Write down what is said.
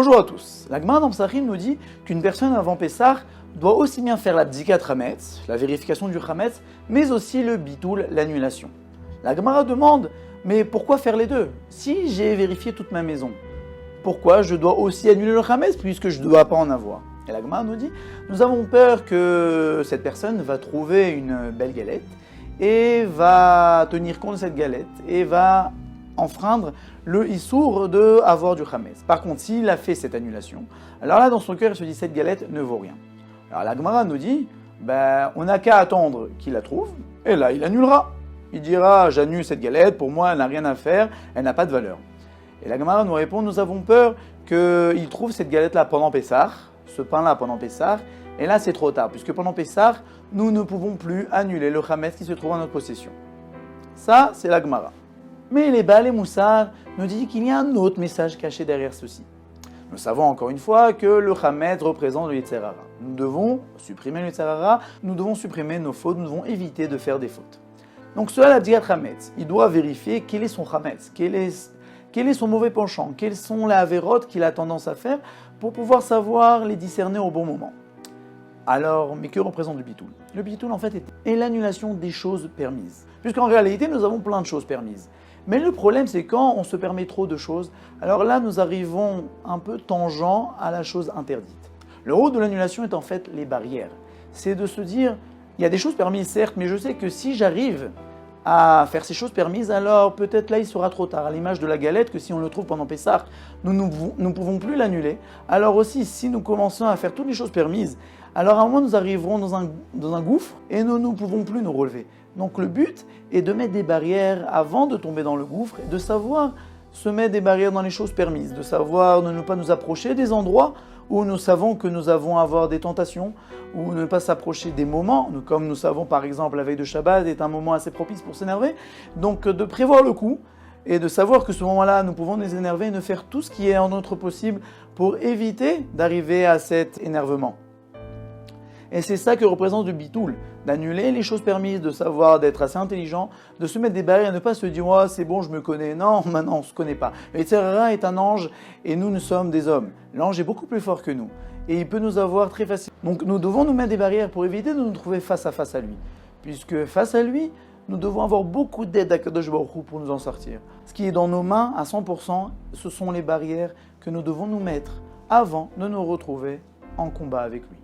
Bonjour à tous. La Gemara dans Psachim nous dit qu'une personne avant Pessah doit aussi bien faire la bdikat Hametz, la vérification du Hametz, mais aussi le bitoul, l'annulation. La Gemara demande, mais pourquoi faire les deux? Si j'ai vérifié toute ma maison, pourquoi je dois aussi annuler le Hametz puisque je ne dois pas en avoir? Et la Gemara nous dit, nous avons peur que cette personne va trouver une belle galette et va tenir compte de cette galette et va enfreindre le issour d'avoir du Hametz. Par contre, s'il a fait cette annulation, alors là, dans son cœur, il se dit cette galette ne vaut rien. Alors la Gemara nous dit, on n'a qu'à attendre qu'il la trouve, et là, il annulera. Il dira, j'annule cette galette, pour moi, elle n'a rien à faire, elle n'a pas de valeur. Et la Gemara nous répond, nous avons peur qu'il trouve cette galette-là pendant Pessah, ce pain-là pendant Pessah, et là, c'est trop tard, puisque pendant Pessah, nous ne pouvons plus annuler le Hametz qui se trouve en notre possession. Ça, c'est la Gemara. Mais les Baalei Moussar nous disent qu'il y a un autre message caché derrière ceci. Nous savons encore une fois que le Hametz représente le Yetzer Hara. Nous devons supprimer le Yetzer Hara, nous devons supprimer nos fautes, nous devons éviter de faire des fautes. Donc cela, la bdikat Hametz, il doit vérifier quel est son Hametz, quel est son mauvais penchant, quelles sont les avérotes qu'il a tendance à faire pour pouvoir savoir les discerner au bon moment. Alors, mais que représente le bitoul? Le bitoul, en fait, est l'annulation des choses permises. Puisqu'en réalité, nous avons plein de choses permises. Mais le problème, c'est quand on se permet trop de choses, alors là, nous arrivons un peu tangent à la chose interdite. Le rôle de l'annulation est en fait les barrières. C'est de se dire, il y a des choses permises, certes, mais je sais que si j'arrive à faire ces choses permises, alors peut-être là, il sera trop tard. À l'image de la galette, que si on le trouve pendant Pessah, nous ne pouvons plus l'annuler. Alors aussi, si nous commençons à faire toutes les choses permises, alors à un moment, nous arriverons dans un gouffre et nous ne pouvons plus nous relever. Donc le but est de mettre des barrières avant de tomber dans le gouffre et de savoir se mettre des barrières dans les choses permises, de savoir ne pas nous approcher des endroits où nous savons que nous avons à avoir des tentations, ou ne pas s'approcher des moments, comme nous savons par exemple la veille de Shabbat est un moment assez propice pour s'énerver, donc de prévoir le coup et de savoir que ce moment-là nous pouvons nous énerver et de faire tout ce qui est en notre possible pour éviter d'arriver à cet énervement. Et c'est ça que représente le bitoul, d'annuler les choses permises, de savoir, d'être assez intelligent, de se mettre des barrières et ne pas se dire « c'est bon, je me connais ». Non, maintenant on ne se connaît pas. Le Yetzer Hara est un ange et nous sommes des hommes. L'ange est beaucoup plus fort que nous et il peut nous avoir très facilement. Donc nous devons nous mettre des barrières pour éviter de nous trouver face à lui. Puisque face à lui, nous devons avoir beaucoup d'aide d'Akadosh Baruch Hu pour nous en sortir. Ce qui est dans nos mains à 100%, ce sont les barrières que nous devons nous mettre avant de nous retrouver en combat avec lui.